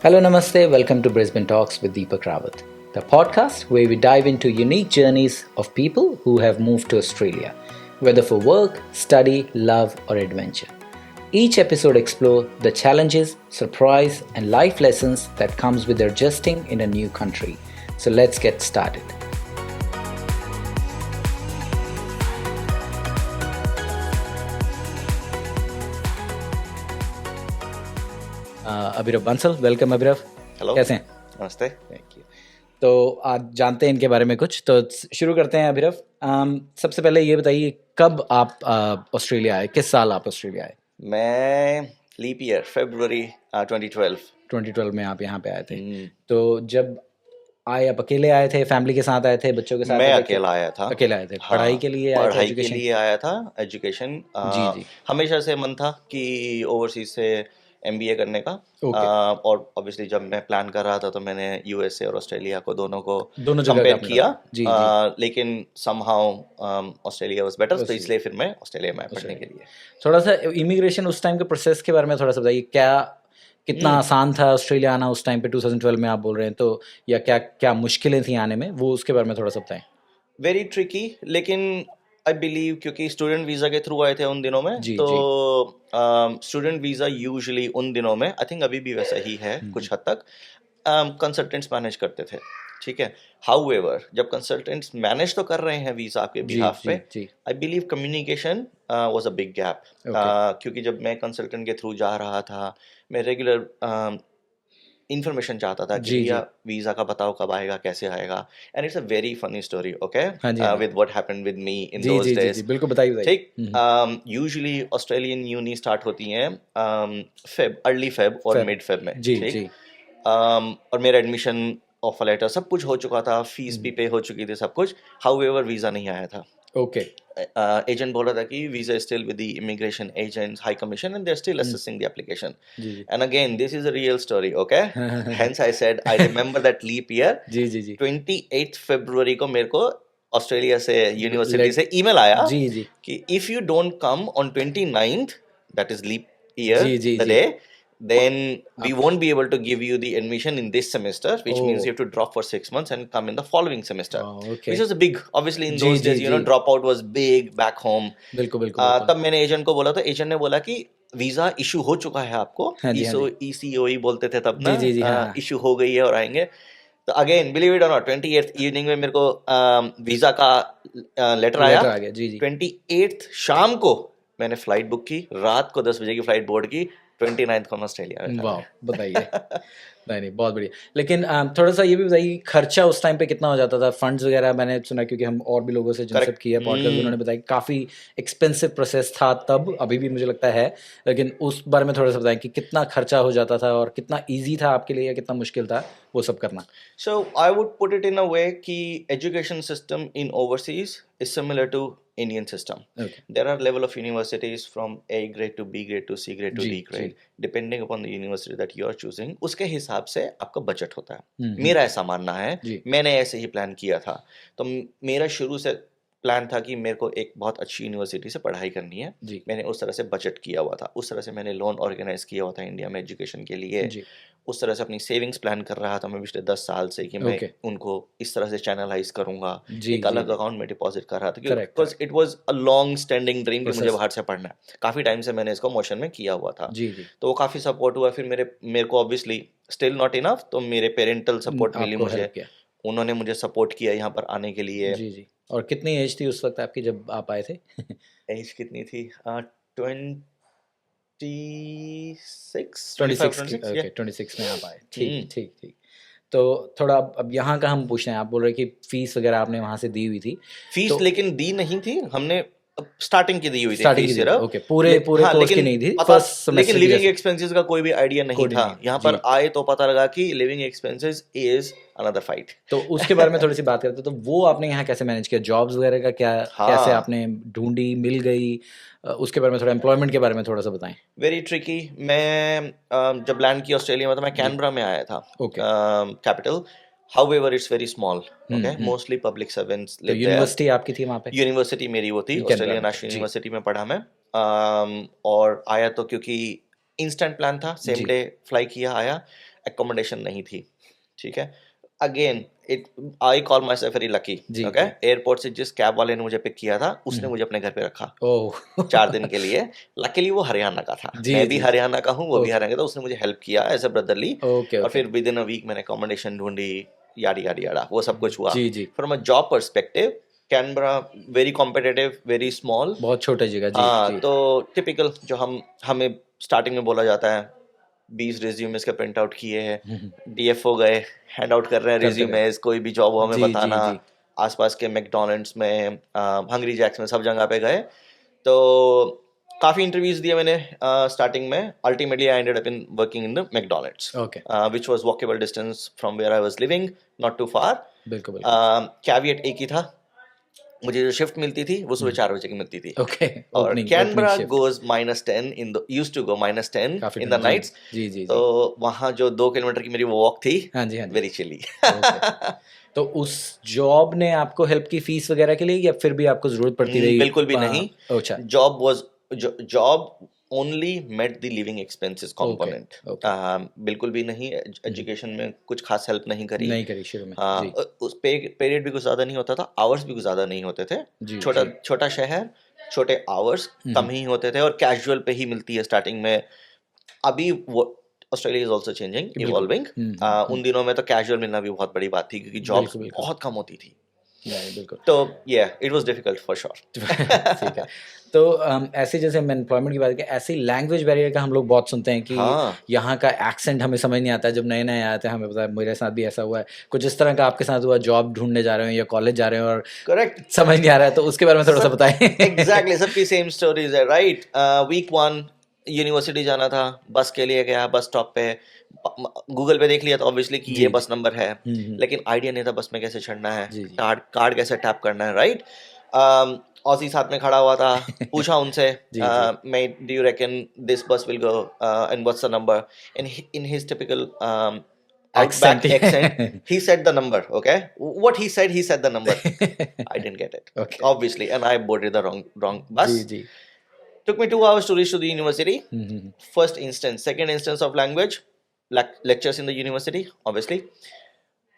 Hello, Namaste. Welcome to Brisbane Talks with Deepak Rawat, the podcast where we dive into unique journeys of people who have moved to Australia, whether for work, study, love, or adventure. Each episode explores the challenges, surprise, and life lessons that comes with adjusting in a new country. So let's get started. Abhirav Bansal, welcome Abhirav. Hello, कैसे हैं? नमस्ते। Thank you. तो आज जानते हैं इनके बारे में कुछ, तो शुरू करते हैं अभिरव। सबसे पहले ये बताइए कब आप ऑस्ट्रेलिया आए, किस साल आप ऑस्ट्रेलिया आए? मैं लीप ईयर फरवरी 2012। 2012 में आप यहाँ पे आए थे। हम्म, तो जब आए आप अकेले आए थे, फैमिली के साथ आए थे, बच्चों के साथ मैं आए थे? अकेला आया था। अकेले आए थे। हाँ, पढ़ाई के लिए आए थे, पढ़ाई के एजुकेशन? लिए आया था, एजुकेशन। जी जी। हमेशा से मन था कि ओवरसीज से एमबीए करने का। ओके। और ऑब्वियसली जब मैं प्लान कर रहा था तो मैंने यूएसए और ऑस्ट्रेलिया को दोनों दोनों जगह का कंपेयर आपने किया। कहा। जी जी। लेकिन समहाउ ऑस्ट्रेलिया वाज बेटर, तो ऑस्ट्रेलिया। इसलिए फिर मैं ऑस्ट्रेलिया में आया पढ़ने के लिए। थोड़ा सा इमिग्रेशन उस टाइम के प्रोसेस के बारे में थोड़ा सा बताइए, क्या कितना आसान था ऑस्ट्रेलिया आना उस टाइम पे? 2012 में आप बोल रहे हैं, तो या क्या क्या मुश्किलें थी आने में, वो उसके बारे में थोड़ा सा बताएं। वेरी ट्रिकी, लेकिन आई बिलीव क्योंकि स्टूडेंट वीज़ा के थ्रू आए थे उन दिनों में, जी तो जी। स्टूडेंट वीज़ा यूजुअली उन दिनों में, आई थिंक अभी भी वैसा ही है कुछ हद तक, कंसल्टेंट्स मैनेज करते थे। ठीक है। हाउएवर जब कंसल्टेंट्स मैनेज तो कर रहे हैं वीज़ा आपके जी बिहाफ जी पे, जी। I believe communication was a big gap. Okay. क्योंकि जब मैं कंसल्टेंट के थ्रू जा रहा था, मैं रेगुलर इन्फॉर्मेशन चाहता था कि जी भैया जी। वीज़ा का बताओ कब आएगा, कैसे आएगा। And it's a very funny story, okay, हाँ जी हाँ जी। With what happened with me in जी दोज जी जी डेज। जी, बिल्कुल बताइए बताइए। ठीक। यूजुअली ऑस्ट्रेलियन यूनी स्टार्ट होती हैं फेब, अर्ली फेब और फेब। मिड फेब में। जी ठीक। जी। और मेरा एडमिशन ऑफर लेटर सब कुछ हो चुका था, फीस भी पे हो चुकी थी, सब कुछ। हाउएवर वीज़ा नहीं आया था। ओके। एजेंट बोल रहा था कि visa still with the immigration agent high commission and they are still assessing the application. जी जी। And again this is a real story, okay. Hence I said I remember that leap year. जी जी जी। 28 फरवरी को मेरे को Australia से यूनिवर्सिटी लेट से ईमेल आया जी जी कि if you don't come on 29th, that is leap year जी जी द जी। डे, then we आप won't be able to give you the admission in this semester, which means oh you have to drop for 6 months and come in the following semester. Okay. Which was a big, obviously in जी those जी days, जी। dropout was big back home. बिल्कुल बिल्कुल बिल्कुल। तब मैंने agent को बोला, तो एजेंट ने बोला कि वीजा इशू हो चुका है आपको। हाँ जी हाँ ईसो जी। ईसीओई बोलते थे तब जी ना, जी जी। हाँ हाँ। इशू हो गई है और आएंगे। तो अगेन बिलीव इट और नॉट, 28th इवनिंग में मेरे को वीजा का लेटर आया। लेटर आ गया। जी जी। 28th शाम को मैंने फ्लाइट बुक की, रात को 10 बजे की फ्लाइट बोर्ड की, 29th को मैं ऑस्ट्रेलिया में था। वाह, बताइए। नहीं नहीं, बहुत बढ़िया। लेकिन थोड़ा सा ये भी बताइए, खर्चा उस टाइम पे कितना हो जाता था? फंड्स वगैरह मैंने सुना, क्योंकि हम और भी लोगों से जिनसे करेक्ट। किया पॉडकास्ट, उन्होंने बताया कि काफ़ी एक्सपेंसिव प्रोसेस था तब, अभी भी मुझे लगता है। लेकिन उस बारे में थोड़ा सा बताएं कि कितना खर्चा हो जाता था और कितना ईजी था आपके लिए या कितना मुश्किल था वो सब करना। So I would put it in a way कि education system in overseas is similar to Indian system. Okay. There are level of universities from A grade to B grade to C grade to जी D जी। grade, depending upon the university that you are choosing. उसके हिसाब से आपका budget होता है। हम्म। मेरा ऐसा मानना है, जी मैंने ऐसे ही प्लान किया था। तो मेरा शुरू से प्लान था कि मेरे को एक बहुत अच्छी यूनिवर्सिटी से पढ़ाई करनी है। जी मैंने उस तरह से बजट किया हुआ था, उस तरह से मैंने लोन ऑर्गेनाइज किया हुआ था इंडिया में एजुकेशन के लिए। जी। उस तरह से अपनी सेविंग्स प्लान कर रहा था मैं पिछले 10 साल से कि मैं ओके। उनको इस तरह से चैनलाइज करूंगा, जी एक जी अलग जी। अकाउंट में डिपॉजिट कर रहा था, correct because it was a long standing dream कि मुझे प्रोसेस। बाहर से पढ़ना है। काफ़ी टाइम से मैंने इसको मोशन में किया हुआ था, जी जी। तो वो काफ़ी सपोर्ट हुआ। फिर मेरे को ऑब्वियसली स्टिल नॉट इनफ, तो मेरे पेरेंटल सपोर्ट मिली आपको मुझे। हेल्प किया। उन्होंने मुझे सपोर्ट किया यहाँ पर आने के लिए। जी जी। और कितनी एज थी उस वक्त आपकी जब आप आए थे? एज कितनी थी? 26, 26 की। 25, 26 या। ओके, 26 में आप आए। ठीक ठीक ठीक। तो थोड़ा अब यहाँ का हम पूछ रहे हैं, आप बोल रहे हैं कि फीस वगैरह आपने वहाँ से दी हुई थी, फीस तो लेकिन दी नहीं थी हमने, स्टार्टिंग की दी हुई थी स्टार्टिंग की फीस दी थी। सिर्फ। ओके, पूरे पूरे हाँ, कोर्स की लेकिन नहीं थी, पता, फर्स्ट लेकिन सेमेस्टर की लिविंग जैसे एक्सपेंसेस का कोई भी आइडिया नहीं कोड था। नहीं। यहाँ जी। पर आए तो पता लगा कि living expenses is another fight. तो उसके बारे में थोड़ी सी बात करते हैं, तो वो आपने यहाँ कैसे मैनेज किया? जॉब्स वगैरह का क्या, कैसे हाँ, आपने ढूंढी, मिल गई? उसके बारे में थोड़ा, एम्प्लॉयमेंट के बारे में थोड़ा सा बताएं। Very tricky. मैं जब लैंड किया ऑस्ट्रेलिया में तो मैं जी। कैनबरा में आया था, okay. Capital. However it's very small, okay, hmm. Mostly public servants तो लिव देयर। यूनिवर्सिटी आपकी थी वहाँ पे? यूनिवर्सिटी मेरी वो थी, कैनबरा ऑस्ट्रेलियन में थे। नेशनल जी यूनिवर्सिटी में पढ़ा मैं। और आया तो क्योंकि इंस्टेंट प्लान था, सेम जी। डे फ्लाई किया आया। एकोमोडेशन नहीं थी, ठीक है। Again it I call myself very lucky, जी, ओके। एयरपोर्ट से जिस कैब वाले ने मुझे पिक किया था उसने मुझे अपने घर पे रखा ओह 4 दिन के लिए। लकीली वो हरियाणा का था, जी, मैं भी जी। हरियाणा का हूँ, वो भी ओके। हरियाणा का था। उसने मुझे हेल्प किया एज अ ब्रदरली, ओके, और ओके। फिर विद इन अ वीक मैंने अकोमोडेशन ढूंढी, याडी याडी याडा, वो सब कुछ हुआ। जी, जी। From a job perspective Canberra very competitive, very small. बहुत छोटा जगह, जी, हाँ, जी। तो टिपिकल जो हमें स्टार्टिंग में बोला जाता है, 20 रिज्यूमेस के प्रिंट आउट किए हैं, डीएफओ गए, हैंड आउट कर रहे हैं करते रहे। रिज्यूमेस, कोई भी जॉब हो हमें जी, जी, बताना। जी। आसपास के मैकडोनल्ड्स में, हंगरी जैक्स में, सब जगह पे गए। तो काफ़ी इंटरव्यूज दिए मैंने स्टार्टिंग में। Ultimately I ended up in working in the McDonald's, okay. Which was walkable distance from where I was living, not too far. बिल्कुल, बिल्कुल। कैविएट एक ही था, मुझे जो शिफ्ट मिलती थी वो सुबह 4 बजे की मिलती थी। ओके, और opening Canberra shift. Goes -10 in the, used to go -10 काफ़ी इन द ठंड, जी। नाइट्स। जी, जी, तो जी। वहाँ जो 2 किलोमीटर की मेरी वो वॉक थी, हाँ जी, हाँ जी। Very chilly. ओके। तो उस जॉब ने आपको हेल्प की फीस वगैरह के लिए, या फिर भी आपको ज़रूरत पड़ती रही? बिल्कुल भी नहीं। अच्छा। Job only met the living expenses okay, component. Okay. बिल्कुल भी नहीं, एजुकेशन में कुछ खास हेल्प नहीं करी। नहीं करी शुरू में, हाँ, जी। उस पीरियड भी कुछ ज़्यादा नहीं होता था, आवर्स भी कुछ ज़्यादा नहीं होते थे। जी, छोटा जी। छोटा शहर, छोटे आवर्स कम ही होते थे, और कैजुअल पे ही मिलती है स्टार्टिंग में। अभी वो ऑस्ट्रेलिया इज ऑल्सो चेंजिंग, बिल्कुल। इवॉल्विंग। उन दिनों में तो कैजुअल मिलना भी बहुत बड़ी बात थी, क्योंकि जॉब्स बिल्कुल, बिल्कुल। बहुत कम होती थी। नहीं, बिल्कुल। तो it was difficult for sure. ठीक है। तो ऐसे जैसे हम एम्प्लॉयमेंट की बात करें, ऐसी लैंग्वेज बैरियर का हम लोग बहुत सुनते हैं कि हाँ, यहाँ का एक्सेंट हमें समझ नहीं आता है। जब नए नए आते हैं, हमें पता है, मेरे साथ भी ऐसा हुआ है। कुछ इस तरह का आपके साथ हुआ, जॉब ढूंढने जा रहे हो या कॉलेज जा रहे हो और करेक्ट। समझ नहीं आ रहा है, तो उसके बारे में थोड़ा सा बताएं। एग्जैक्टली, सबकी सेम स्टोरीज है, राइट। वीक 1 यूनिवर्सिटी जाना था, बस के लिए गया, बस स्टॉप पे गूगल पे देख लिया तो ऑब्वियसली कि जी, ये जी। बस नंबर है, लेकिन आइडिया नहीं था बस में कैसे चढ़ना है, जी, जी। कार्ड कैसे टैप करना है, राइट। ऑजी साथ में खड़ा हुआ था, पूछा उनसे, जी, जी। मैं डू यू रेकन दिस बस will go and what's the number, in his typical outback Accent. accent, he said the number, okay, what he said the number. I didn't get it, Okay. obviously, and I boarded the wrong bus. जी, जी। Took me 2 hours to reach to the university. First instance, second instance of language, lectures in the university, obviously.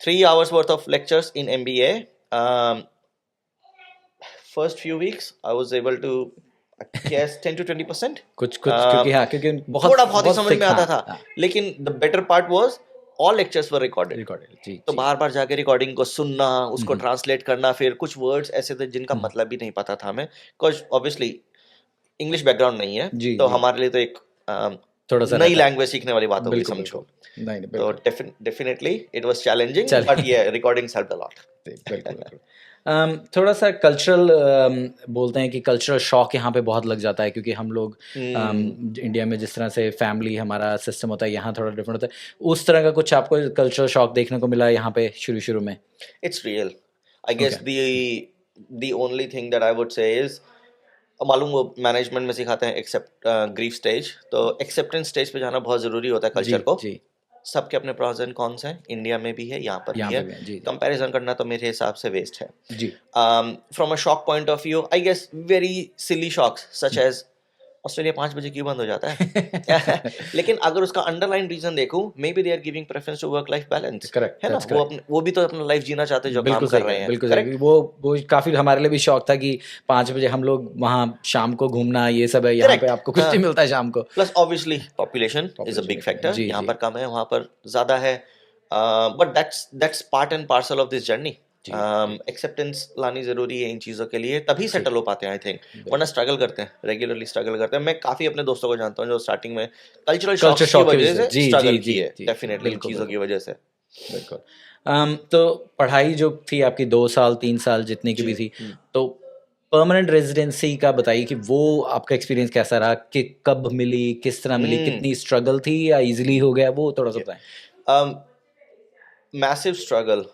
3 hours worth of lectures in MBA. First few weeks, I was able to, I guess, 10 to 20%. कुछ क्योंकि हाँ, क्योंकि बहुत थोड़ा बहुत ही समझ thick, में आता हाँ, था, हाँ। लेकिन the better part was all lectures were recorded. Recorded, जी, तो जी। बार बार जाके रिकॉर्डिंग को सुनना, उसको ट्रांसलेट करना, फिर कुछ वर्ड्स ऐसे थे जिनका मतलब भी नहीं पता था हमें, बिकॉज ऑब्वियसली इंग्लिश बैकग्राउंड नहीं है, जी, तो जी। हमारे लिए तो एक थोड़ा सा नई रहता है। लैंग्वेज सीखने वाली बात हो गई, बिल्कुल, समझो। बिल्कुल। नहीं, नहीं, तो बिल्कुल। डेफिनेटली इट वाज चैलेंजिंग, चल बट ये रिकॉर्डिंग्स हेल्प्ड अ लॉट। बिल्कुल, बिल्कुल। थोड़ा सा कल्चरल, बोलते हैं कि कल्चरल शॉक यहाँ पे बहुत लग जाता है, क्योंकि हम लोग इंडिया में जिस तरह से फैमिली हमारा सिस्टम होता है, यहाँ थोड़ा डिफरेंट होता है। उस तरह का कुछ आपको कल्चरल शॉक देखने को मिला यहाँ पे शुरू में? It's real, I guess the only thing that I would say is, मालूम वो मैनेजमेंट में सिखाते हैं एक्सेप्ट ग्रीफ स्टेज, तो एक्सेप्टेंस स्टेज पे जाना बहुत जरूरी होता है कल्चर को। जी। सबके अपने प्रोज एंड कॉन्स हैं, इंडिया में भी है, यहाँ पर यहाँ भी पे है। भी है, जी, जी। कंपैरिजन करना तो मेरे हिसाब से वेस्ट है। जी। From a shock point of view, I guess very silly shocks such as Australia 5 बजे क्यों बंद हो जाता है। लेकिन अगर उसका अंडरलाइन रीजन देखूं, maybe they are giving preference to work life balance, correct, है ना, वो भी तो अपना लाइफ जीना चाहते हैं जो काम बिल्कुल कर सही रहे है, हैं, बिल्कुल सही। करेक्ट। वो काफ़ी हमारे लिए भी शौक था कि 5 बजे हम लोग वहाँ शाम को घूमना, ये सब है। यहाँ पे आपको कुछ नहीं मिलता है शाम को। Plus obviously population is a big factor, जी, यहाँ जी। पर कम है, वहाँ पर ज्यादा है, but that's part and parcel of this journey. जी, एक्सेप्टेंस लानी जरूरी है इन चीज़ों के लिए, तभी सेटल हो पाते हैं आई थिंक, वरना स्ट्रगल करते हैं, रेगुलरली स्ट्रगल करते हैं। मैं काफ़ी अपने दोस्तों को जानता हूँ जो स्टार्टिंग में कल्चरल कल्चर शॉक शॉक की की वजह वजह से, से जी, स्ट्रगल जी, जी, किए, जी, डेफिनेटली इन बिल्कुल, चीज़ों की बिल्कुल। वजह से। बिल्कुल। तो पढ़ाई जो थी आपकी 2 साल 3 साल जितनी की भी थी, तो परमानेंट रेजिडेंसी का बताइए कि वो आपका एक्सपीरियंस कैसा रहा, कि कब मिली, किस तरह मिली, कितनी स्ट्रगल थी या इजीली हो गया, वो थोड़ा सा बताएं। Massive struggle,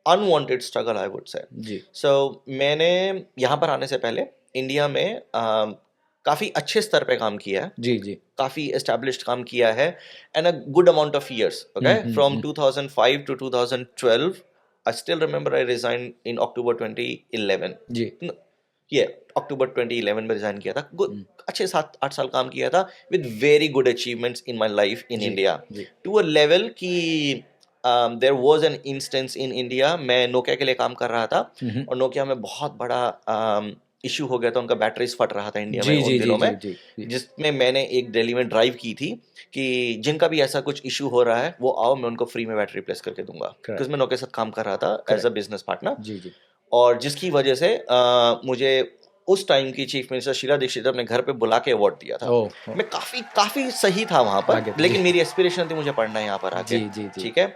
unwanted struggle I would say. जी। सो मैंने यहाँ पर आने से पहले इंडिया में काफ़ी अच्छे स्तर पे काम किया है, जी, जी। काफ़ी एस्टेब्लिश्ड काम किया है, and a good amount of years, okay, from 2005 to 2012। I still remember I resign in October 2011। जी। ये अक्टूबर 2011 में रिजाइन किया था। अच्छे 7-8 साल काम किया था with very good achievements in my life in India to a level कि there was an instance in India, मैं नोकिया के लिए काम कर रहा था और नोकिया में बहुत बड़ा इशू हो गया था, उनका बैटरीज फट रहा था इंडिया में उन दिनों में, जिसमें मैंने एक दिल्ली में ड्राइव की थी कि जिनका भी ऐसा कुछ इशू हो रहा है वो आओ, मैं उनको फ्री में बैटरी रिप्लेस करके दूंगा, बिकॉज मैं नोकिया के साथ काम कर रहा था एज अ बिजनेस पार्टनर। और जिसकी वजह से मुझे उस टाइम की चीफ मिनिस्टर शीला दीक्षित अपने घर पे बुला के अवार्ड दिया था। मैं काफी सही था वहां पर, लेकिन मेरी एस्पिरेशन थी मुझे पढ़ना है यहाँ पर आके, ठीक है।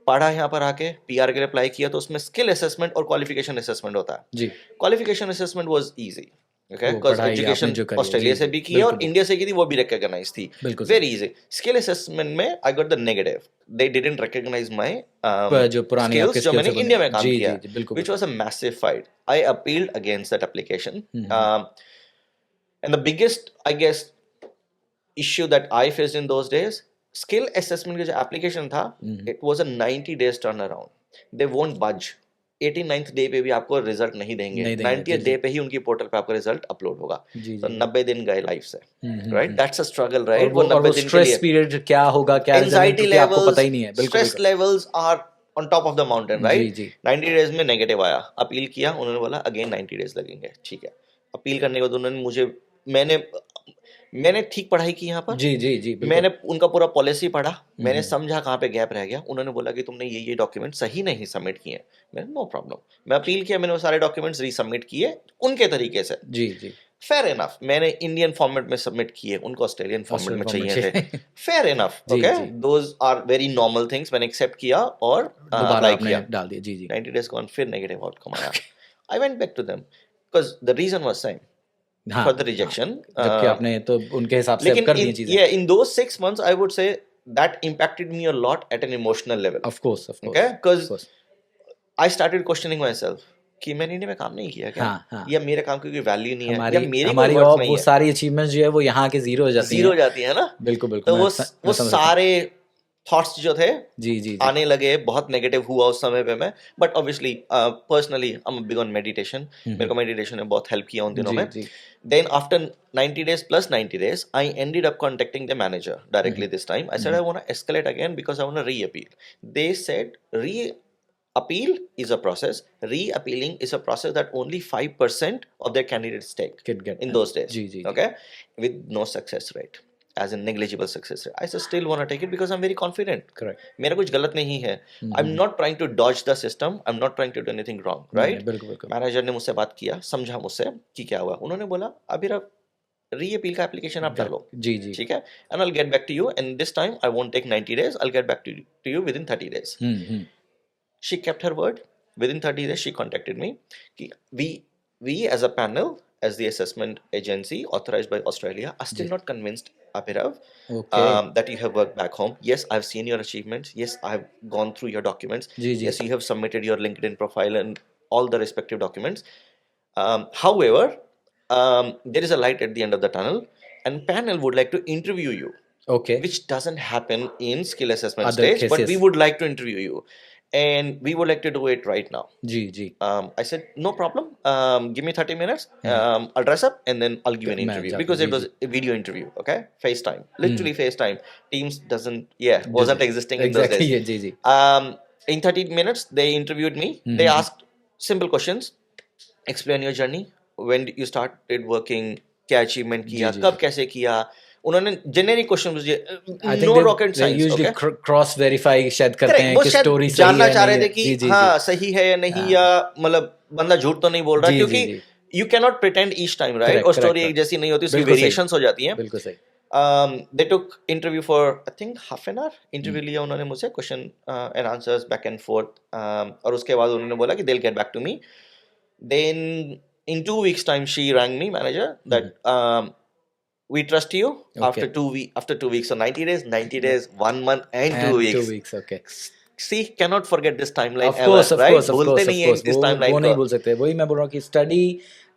पढ़ा यहाँ पर आके, पीआर के लिए अप्लाई किया, तो उसमें स्किल असेसमेंट और क्वालिफिकेशन असेसमेंट होता है। Qualification assessment was easy, okay, because education Australia से भी की और इंडिया से की थी, वो भी रिकॉग्नाइज थी, वेरी इजी। स्किल असेसमेंट में I got the negative, they didn't recognise my जो पुरानी स्किल्स जो मैंने इंडिया में काम जी, किया, which was a massive fight. I appealed against that application. And the biggest, I guess, issue that I faced in those days, skill assessment का जो application था, it was a 90 days turnaround. They won't budge. 89th day पे भी आपको result नहीं देंगे, 90th day पे ही उनकी पोर्टल पे आपका रिजल्ट अपलोड होगा। तो 90 दिन गए लाइफ से, right, that's a struggle, right. वो 90 दिन के लिए स्ट्रेस पीरियड क्या होगा, क्या एंजाइटी लेवल्स आपको पता ही नहीं है, stress levels are on top of the mountain, right. 90 days में नेगेटिव आया, अपील किया, उन्होंने बोला अगेन 90 डेज लगेंगे, ठीक है। अपील करने के बाद उन्होंने मुझे, मैंने ठीक पढ़ाई की यहाँ पर, जी, मैंने उनका पूरा पॉलिसी पढ़ा, मैंने समझा कहाँ पे गैप रह गया। उन्होंने बोला कि तुमने ये डॉक्यूमेंट सही नहीं सबमिट किए। मैंने नो प्रॉब्लम, मैं अपील किया, मैंने वो सारे डॉक्यूमेंट्स रीसबमिट किए उनके तरीके से, जी, फेयर इनफ। मैंने इंडियन फॉर्मेट में सबमिट किए, उनको ऑस्ट्रेलियन फॉर्मेट में चाहिए थे, fair enough, okay, those are very normal things. मैंने एक्सेप्ट किया और अप्लाई किया, डाल दिया, जी। 90 डेज के बाद फिर नेगेटिव आउटकम आया। I went back to them because the reason was same for the rejection, जबकि आपने तो उनके हिसाब से कर दी चीजें। Yeah, in those 6 months I would say that impacted me a lot at an emotional level, of course, okay, because I started questioning myself कि मैंने इंडिया में काम नहीं किया क्या, या मेरे काम की कोई वैल्यू नहीं है, या मेरी हमारी वो सारी अचीवमेंट्स जो है वो यहाँ के जीरो हो जाती है ना। बिल्कुल। तो वो सारे थॉट्स जो थे, जी, आने लगे, बहुत नेगेटिव हुआ उस समय पे मैं। But obviously personally I am big on meditation, मेरे को मेडिटेशन ने बहुत हेल्प किया उन दिनों में। Then after 90 days plus 90 days I ended up contacting the manager directly this time. I said I want to escalate again because I want to re-appeal. They said appeal is a process, re-appealing is a process that only 5% of their candidates take in those days, okay, with no success rate, as a negligible success rate. I still want to take it because I'm very confident. Correct. मेरा कुछ गलत नहीं है. I'm not trying to dodge the system. I'm not trying to do anything wrong. Right? बिल्कुल. Manager ने मुझसे बात किया, समझा मुझसे कि क्या हुआ. उन्होंने बोला अभी री-अपील का एप्लीकेशन आप डालो. जी. ठीक है. And I'll get back to you. And this time I won't take 90 days. I'll get back to you within 30 days. She kept her word. Within 30 days she contacted me. We as a panel, as the assessment agency authorized by Australia, are still not convinced, Abhirav, that you have worked back home. Yes, I've seen your achievements. Yes, I've gone through your documents. Yes, you have submitted your LinkedIn profile and all the respective documents. However, there is a light at the end of the tunnel, and panel would like to interview you. Okay. Which doesn't happen in skill assessment stage, but we would like to interview you. And we would like to do it right now. I said, no problem. Give me 30 minutes. I'll dress up and then I'll give you an interview. Because it was a video interview, okay? FaceTime. Literally FaceTime. Teams wasn't existing in those days. In 30 minutes, they interviewed me. They asked simple questions. Explain your journey. When you started working, क्या achievement किया, कब कैसे किया. उन्होंने generic question पूछे, no rocket science, usually cross verify शायद करते हैं कि स्टोरी सही है, जानना चाह रहे थे कि हाँ सही है या नहीं, या मतलब बंदा झूठ तो नहीं बोल रहा, क्योंकि you can not pretend each time, right, और स्टोरी एक जैसी नहीं होती, उसकी वेरिएशंस हो जाती हैं. बिल्कुल सही. They took interview for I think half an hour interview लिया उन्होंने मुझसे, question and answers back and forth, और उसके बाद उन्होंने बोला कि they will get back to me. Then in 2 weeks time she rang me, manager, that we trust you. After 2 weeks, so 90 days, 1 month and 2 weeks. 2 weeks, okay. See, cannot forget this timeline ever, right? भूलते नहीं है इस timeline को. वो नहीं भूल सकते. वही मैं बोल रहा हूँ कि study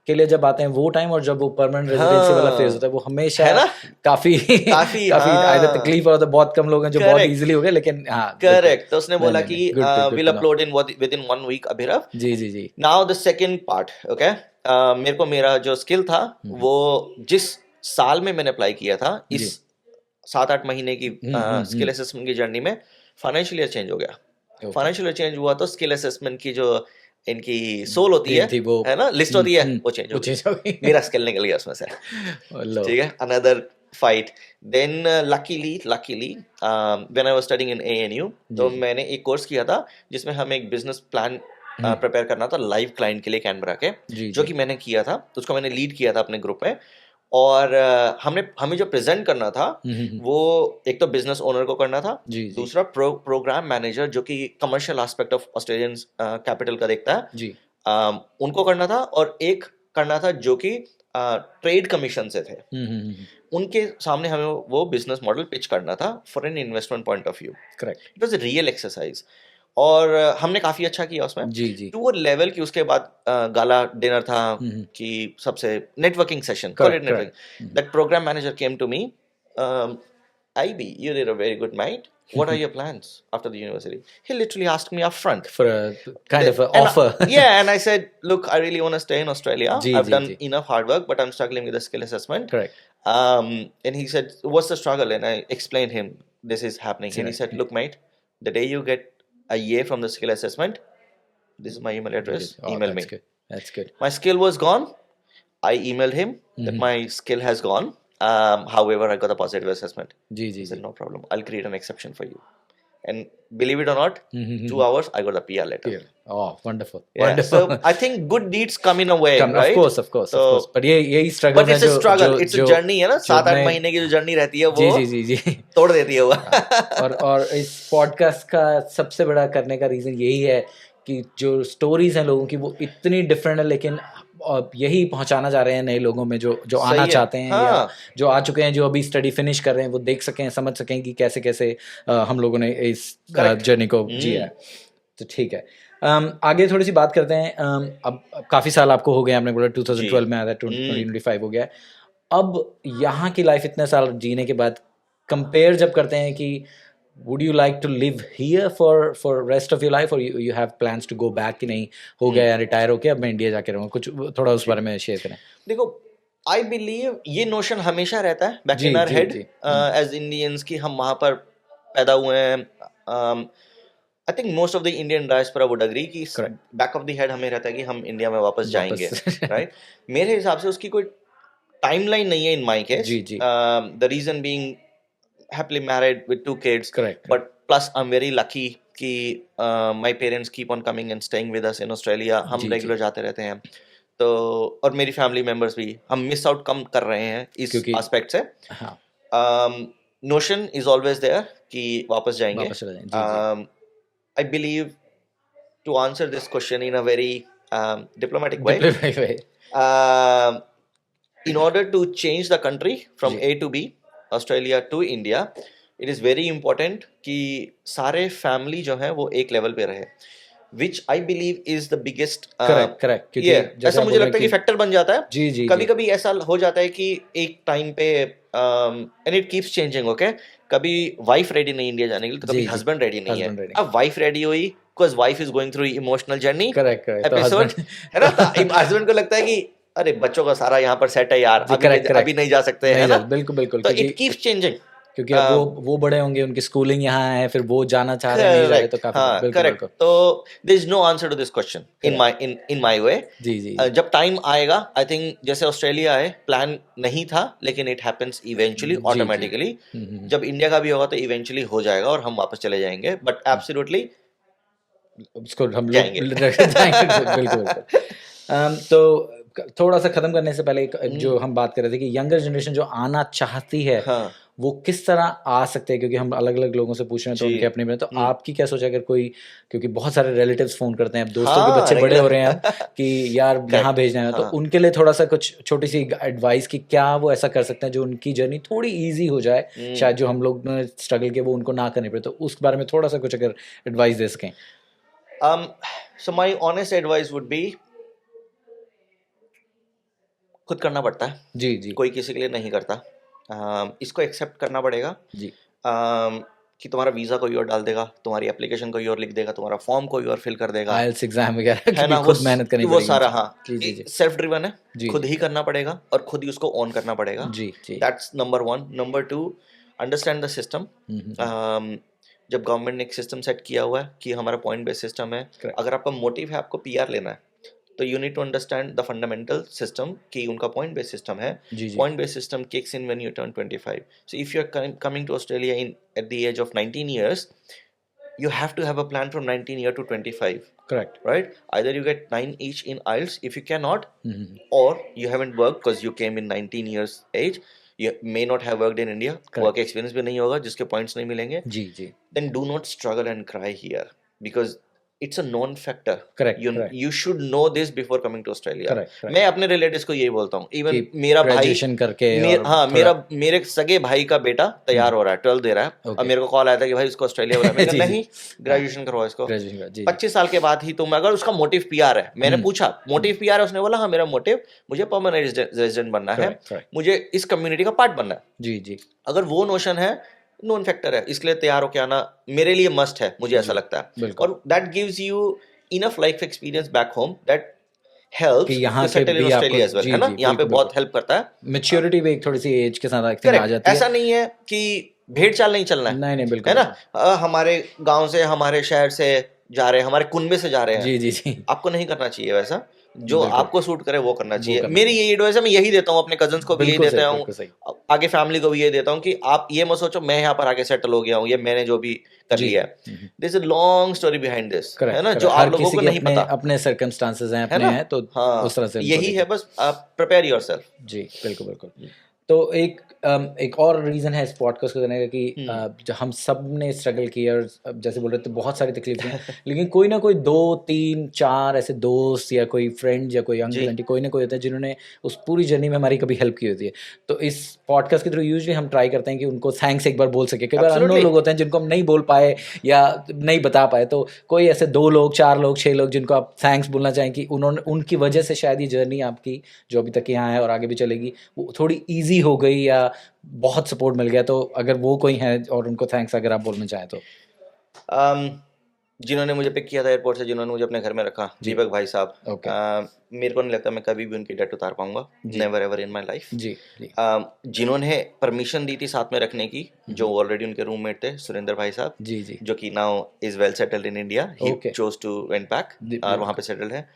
के लिए जब आते हैं वो टाइम, और जब वो परमानेंट रेजिडेंसी वाला फेज होता है वो हमेशा है ना? काफी काफी, आइदर तकलीफ और बहुत कम लोग हैं जो बहुत Correct. इजीली हो गए, लेकिन हाँ करेक्ट. तो उसने बोला कि good we'll to know. upload in within 1 week, Abhirav. जी जी जी Now the second part, okay? मेरे को मेरा जो स्किल था वो जिस साल में मैंने अप्लाई किया था, जी। इस 7-8 महीने की स्किल असेसमेंट की जर्नी में फाइनेंशियल ईयर चेंज हो गया. Okay. फाइनेंशियल ईयर चेंज हुआ तो स्किल असेसमेंट की जो इनकी सोल होती थी वो है ना, लिस्ट होती है, वो चेंज हो हो गई. गई मेरा स्किल निकल गया उसमें से. लो ठीक है, another fight. Then luckily when I was studying in ANU, तो मैंने एक कोर्स किया था जिसमें हमें एक बिजनेस प्लान प्रिपेयर करना था लाइव क्लाइंट के लिए कैनबरा के, जो कि मैंने किया था. उसको मैंने लीड किया था अपने ग्रुप में. और हमें जो प्रेजेंट करना था वो एक तो बिजनेस ओनर को करना था, दूसरा प्रोग्राम मैनेजर जो कि commercial aspect of Australian capital का देखता है जी उनको करना था, और एक करना था जो कि ट्रेड कमीशन से थे. उनके सामने हमें वो बिजनेस मॉडल पिच करना था for an investment point of view. Correct. It was a real exercise, और हमने काफी अच्छा किया उसमें. जी जी टू अ लेवल की उसके बाद गाला डिनर था कि सबसे networking session, college networking. That program manager came to me, IB, you did a very good night. What are your plans after the university? He literally asked me up front. For a kind of an offer. Yeah, and I said, look, I really want to stay in Australia. I've done जी. enough hard work, but I'm struggling with the skill assessment. Correct. And he said, what's the struggle? And I explained him, this is happening. And he said, look, mate, the day you get a year from the skill assessment, this is my email address, email me. Good. That's good. My skill was gone. I emailed him that my skill has gone. However, I got a positive assessment. जी He said, no problem. I'll create an exception for you. And believe it or not, 2 hours, I got a PR letter. Oh, wonderful. Yeah. Wonderful. So I think good deeds come in a way, right? Of course. But यही struggle but it's a struggle. It's a journey, है ना? 7-8 महीने की जो journey रहती है वो जी तोड़ देती है वो. और इस पॉडकास्ट का सबसे बड़ा करने का रीजन यही है कि जो स्टोरीज हैं लोगों की वो इतनी डिफरेंट है, लेकिन यही पहुंचाना चाह रहे हैं नए लोगों में जो आना चाहते हैं या जो आ चुके हैं, जो अभी स्टडी फिनिश कर रहे हैं, वो देख सकें, समझ सकें कि कैसे कैसे हम लोगों ने इस जर्नी को जिया है. तो ठीक है, आगे थोड़ी सी बात करते हैं. अब काफ़ी साल आपको हो गए, आपने बोला 2012 में आया था, 2025 हो गया. अब यहाँ की लाइफ इतने साल जीने के बाद कंपेयर जब करते हैं कि would you like to live here for rest of your life, or you have plans to go back कि नहीं हो गया या रिटायर होके अब मैं इंडिया जाके रहूँगा, कुछ थोड़ा उस बारे में शेयर करें. देखो, आई बिलीव ये नोशन हमेशा रहता है back in our head as Indians की हम वहाँ पर पैदा हुए हैं. I think most of the Indian diaspora would agree कि बैक ऑफ द हेड हमें रहता है कि हम इंडिया में वापस जाएंगे, राइट? मेरे हिसाब से उसकी कोई टाइमलाइन नहीं है in my case. The reason being happily married with 2 kids. Correct. But plus I'm very lucky कि my parents keep on coming and staying with us in Australia. हम रेगुलर जाते रहते हैं, तो और मेरी फैमिली मेंबर्स भी, हम मिस आउट कम कर रहे हैं इस एस्पेक्ट से. नोशन इज ऑलवेज देयर कि वापस जाएंगे. I believe to answer this question in a very diplomatic way, in order to change the country from A to B, Australia to India, it is very important कि सारे family जो है वो एक level पे रहे, which I believe is the biggest. Correct. ऐसा मुझे लगता है कि फैक्टर बन जाता है. जी कभी कभी ऐसा हो जाता है कि एक टाइम पे and it keeps changing. Okay, कभी वाइफ रेडी नहीं इंडिया जाने के लिए, तो कभी हस्बैंड रेडी नहीं है. अब वाइफ रेडी हुई because wife is going through emotional journey episode, है ना? हस्बैंड को लगता है कि अरे बच्चों का सारा यहाँ पर सेट है यार, अभी नहीं जा सकते, है ना? बिल्कुल. तो इट कीप्स चेंजिंग, क्योंकि अब वो बड़े होंगे, उनकी स्कूलिंग यहाँ है, फिर वो जाना चाह रहे हैं, नहीं जा रहे, तो काफी करेक्ट. तो there is no answer to this question in my way. जी. जब टाइम आएगा, आई थिंक जैसे ऑस्ट्रेलिया है, प्लान नहीं था लेकिन इट हैपेंस इवेंचुअली ऑटोमेटिकली. जब इंडिया का भी होगा तो इवेंचुअली हो जाएगा और हम वापस चले जाएंगे, बट एब्सोल्युटली उसको हम लोग बिल्कुल. तो थोड़ा सा खत्म करने से पहले जो हम बात कर रहे थे कि यंगर जनरेशन जो आना चाहती है, वो किस तरह आ सकते हैं, क्योंकि हम अलग अलग लोगों से पूछ रहे हैं तो उनके अपने में, तो आपकी क्या सोच है? अगर कोई, क्योंकि बहुत सारे रिलेटिव्स फोन करते हैं, अब दोस्तों के बच्चे बड़े हो रहे हैं कि यार यहाँ भेजना है, तो उनके लिए थोड़ा सा कुछ छोटी सी एडवाइस कि क्या वो ऐसा कर सकते हैं जो उनकी जर्नी थोड़ी ईजी हो जाए, शायद जो हम लोग ने स्ट्रगल किया वो उनको ना करनी पड़े, तो उस बारे में थोड़ा सा कुछ अगर एडवाइस दे सकें. So my honest advice would be, खुद करना पड़ता है, जी जी कोई किसी के लिए नहीं करता। इसको एक्सेप्ट करना पड़ेगा जी कि तुम्हारा वीज़ा कोई और डाल देगा, तुम्हारी एप्लीकेशन कोई और लिख देगा, तुम्हारा फॉर्म कोई और फिल कर देगा, आईएलटीएस एग्जाम वगैरह की है भी ना, खुद मेहनत करनी वो पड़ेगी सारा, मुझे। हाँ, जी जी जी सेल्फ ड्रिवन है, जी खुद जी ही करना पड़ेगा और खुद ही उसको ऑन करना पड़ेगा। जी जी that's number one. Number two, understand the system. जब गवर्नमेंट ने एक सिस्टम सेट किया हुआ है कि हमारा पॉइंट बेस्ड सिस्टम है, Correct. अगर आपका मोटिव है आपको पीआर लेना है, तो you need to understand the fundamental system कि उनका पॉइंट बेस्ड सिस्टम है। जी जी point based system kicks in when you turn 25. So if you are coming to Australia in at the age of 19 years, you have to have a plan from 19 year to 25, correct right? Either you get 9 each in IELTS if you cannot, or you haven't worked because you came in 19 years age, you may not have worked in India, Correct. work experience भी नहीं होगा जिसके points नहीं मिलेंगे, जी जी then do not struggle and cry here because it's a non factor. Correct, you correct. you should know this before coming to Australia. Correct, correct. मैं अपने relatives को यही बोलता हूँ, even कि मेरा भाई, ग्रेजुएशन करके और हाँ, थोड़ा- मेरे सगे भाई का बेटा तैयार हो रहा है, 12 दे रहा है, Okay. और मेरे को कॉल आया था कि भाई उसको ऑस्ट्रेलिया बोला, मैंने जी, कहा जी। नहीं, ग्रेजुएशन करवाओ इसको, ग्रेजुएशन का जी 25 साल के बाद ही तुम, अगर उसका मोटिव पीआर है, मैंने पूछा मोटिव पीआर है, उसने बोला हाँ मेरा मोटिव मुझे परमानेंट रेजिडेंट बनना है, Correct, correct. मुझे इस कम्युनिटी का पार्ट बनना है। जी जी अगर वो नोशन है, नॉन फैक्टर है, इसलिए तैयार होके आना मेरे लिए मस्ट है, मुझे ऐसा लगता है। बिल्कुल। और that gives you enough life experience back home that helps कि यहाँ टू के सेटल इन भी आपको- ऑस्ट्रेलिया एज वेल, जी, है ना, जी, यहाँ पे बिल्कुल, बहुत हेल्प करता है। मैच्योरिटी भी एक थोड़ी सी एज के साथ I think आ करेक्ट, जाती ऐसा है। नहीं है कि भेड़ चाल नहीं चलना है, नहीं नहीं है बिल्कुल ना, हमारे गांव से, हमारे शहर से जा रहे हैं, हमारे कुनबे से जा रहे हैं, जी जी जी आपको नहीं करना चाहिए वैसा, जो बिल्कुल। आपको सूट करे वो करना चाहिए। करना मेरी यही एडवाइस है, मैं यही देता हूँ अपने कजन्स को भी, यही बिल्कुल देता सही, हूँ बिल्कुल सही। आगे फैमिली को भी यही देता हूँ कि आप ये मत सोचो मैं यहाँ पर आके सेटल हो गया हूँ, ये मैंने जो भी कर जी। लिया है, this is a long story behind this, Correct, है ना, correct. जो हर आप लोगों किसी को के नहीं अपने पता, अपने सर्कमस्टांसेस हैं, है अपने ना, हैं, तो हाँ, उस तरह से उनको यही देखिए। है, बस प्रिपेयर योरसेल्फ। जी बिल्कुल बिल्कुल। तो एक और रीज़न है इस पॉडकास्ट को करने का कि जो हम सब ने स्ट्रगल किया, और अब जैसे बोल रहे थे बहुत सारी तकलीफें हैं, लेकिन कोई ना कोई 2 3 4 ऐसे दोस्त या कोई फ्रेंड या कोई अंकल आंटी कोई ना कोई होता है जिन्होंने उस पूरी जर्नी में हमारी कभी हेल्प की होती है। तो इस पॉडकास्ट के थ्रू यूजुअली हम ट्राई करते हैं कि उनको थैंक्स एक बार बोल सके। कई बार अननोन Absolutely. लोग होते हैं जिनको हम नहीं बोल पाए या नहीं बता पाए, तो कोई ऐसे 2 लोग 4 लोग 6 लोग जिनको आप थैंक्स बोलना चाहें कि उन्होंने, उनकी वजह से शायद ये जर्नी आपकी जो अभी तक यहाँ है और आगे भी चलेगी वो थोड़ी ईजी हो गई या बहुत सपोर्ट मिल गया। तो अगर वो कोई है और उनको थैंक्स अगर आप बोलना चाहें तो। जिन्होंने मुझे पिक किया था एयरपोर्ट से, जिन्होंने मुझे अपने घर में रखा, दीपक भाई साहब, Okay. मेरे को नहीं लगता मैं कभी भी उनकी डेट उतार पाऊंगा, never ever in my life. जी जी जिन्होंने परमिशन दी थी साथ में रखने की, जो ऑलरेडी उनके रूममेट थे, सुरेंद्र भाई साहब, जी जी जो कि now is well settled in India, he Okay. Chose to went back जी, और वहाँ पे सेटल्ड है।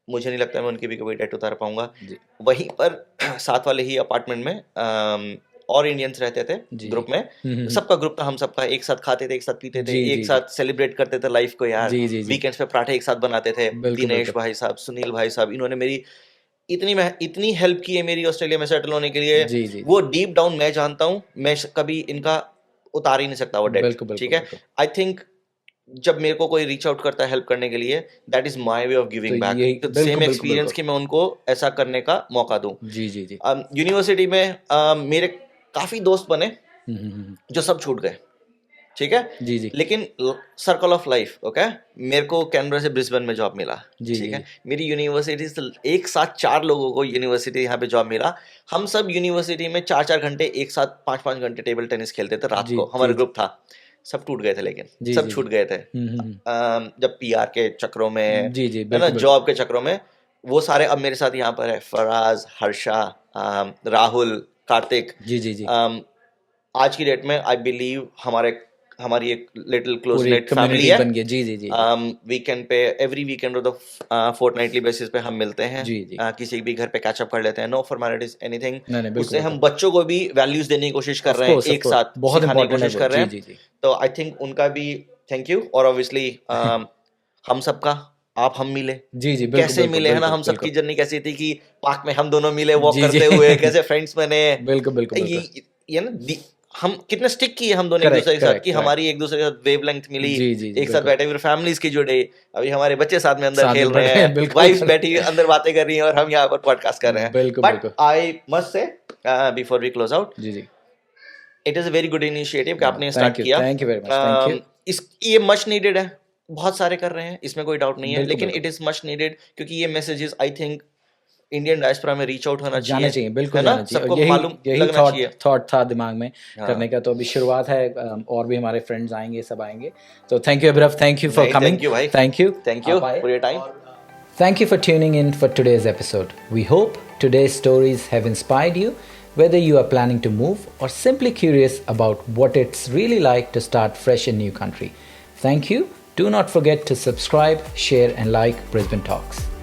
मुझे नहीं लगता मैं उनकी भी कभी डेट उतार पाऊंगा। जी वहीं पर साथ वाले ही अपार्टमेंट में और इंडियंस रहते थे जी। ग्रुप में, सबका ग्रुप था, हम सबका एक साथ खाते थे, एक साथ पीते थे, जी, जी, एक साथ सेलिब्रेट करते थे लाइफ को यार, जी, जी, जी। वीकेंड्स पे पराठे एक साथ बनाते थे। बिल्कुल, दिनेश बिल्कुल। भाई साहब, सुनील भाई साहब, इन्होंने मेरी इतनी हेल्प की है मेरी ऑस्ट्रेलिया में सेटल होने के लिए। जी, जी, जी। वो डीप डाउन मैं जानता हूँ, मैं कभी इनका उतार ही नहीं सकता वो डेट, बिल्कुल, बिल्कुल, ठीक है। बिल्कुल। आई थिंक जब मेरे को कोई रीच आउट करता है हेल्प करने के लिए, that is my way of giving तो बैक, यही- तो बिल्कुल, सेम बिल्कुल, एक्सपीरियंस बिल्कुल। कि मैं उनको ऐसा करने का मौका दूं। जी जी जी यूनिवर्सिटी में मेरे काफी दोस्त बने जो सब छूट गए, ठीक है, जी जी लेकिन सर्कल ऑफ लाइफ, ओके, मेरे को कैनबरा से ब्रिस्बेन में जॉब मिला, जी, ठीक जी, है। मेरी यूनिवर्सिटी से एक साथ 4 लोगों को यूनिवर्सिटी यहाँ पे जॉब मिला। हम सब यूनिवर्सिटी में 4-4 घंटे एक साथ 5-5 घंटे टेबल टेनिस खेलते थे रात जी, को, हमारा जी, ग्रुप था। सब टूट गए थे, लेकिन जी, सब जी, छूट गए थे जब पीआर के चक्रों में, जी, जी, है ना, बिल्कुल, जॉब के चक्रों में। वो सारे अब मेरे साथ यहाँ पर है, फराज, हर्षा, राहुल, कार्तिक। जी जी जी आज की डेट में आई बिलीव हमारी एक लिटिल क्लोज पूरी नेट फैमिली कम्युनिटी है। बन गई। जी जी जी वीकेंड पे, एवरी वीकेंड और फोर्टनाइटली बेसिस पे हम मिलते हैं, जी, जी। किसी भी घर पे कैचअप कर लेते हैं, नो फॉर्मेलिटीज एनीथिंग। नहीं, नहीं, बिल्कुल, उससे हम बिल्कुल। बच्चों को भी वैल्यूज देने की कोशिश कर Of रहे हैं, course, of एक course. साथ बहुत सिखाने की important है कोशिश वो। कर रहे जी, हैं। जी, जी। तो आई थिंक उनका भी थैंक यू। और ऑब्वियसली हम सबका, आप हम मिले, जी जी बिल्कुल, कैसे बिल्कुल, मिले, है ना, बिल्कुल, हम सबकी बिल्कुल। जर्नी कैसी थी कि पार्क में हम दोनों मिले वॉक जी, जी। करते हुए, कैसे फ्रेंड्स बने, बिल्कुल बिल्कुल बिल्कुल ये ना हम कितने स्टिक किए हम दोनों एक Correct, दूसरे के साथ, correct, कि correct. हमारी एक दूसरे के साथ वेवलेंथ मिली, जी, जी, जी, एक साथ बिल्कुल। बैठे हुए फैमिलीज की जुड़े, अभी हमारे बच्चे साथ में अंदर साथ में खेल रहे बैठे हैं, हैं, बिल्कुल। वाइफ्स बैठी हुई अंदर बातें कर रही हैं और हम यहाँ पर पॉडकास्ट कर रहे हैं। बिल्कुल, बट बिल्कुल। I must say before we close out, जी जी it is a very good initiative कि आपने स्टार्ट Thank you, किया। thank you very much, thank you. ये मच नीडेड है, बहुत सारे कर रहे हैं, इसमें कोई डाउट नहीं है, बिल्कुल, लेकिन बिल्कुल। इट इज मच नीडेड, क्योंकि ये messages I think Indian diaspora में रीच आउट होना जाना चाहिए, बिल्कुल है ना? जाना चाहिए। सबको और मालूम यही लगना चाहिए। थॉट था दिमाग में हाँ। करने का। तो अभी शुरुआत है, और भी हमारे फ्रेंड्स आएंगे, सब आएंगे। तो thank you Abhinav, thank you for नहीं, कमिंग। thank you भाई। Thank you Thank you for your time. Thank you for tuning in for today's episode. We hope today's stories have inspired you, whether you are planning to move or simply curious about what it's really like to start fresh in new country. Thank you. Do not forget to subscribe, share and like Brisbane Talks.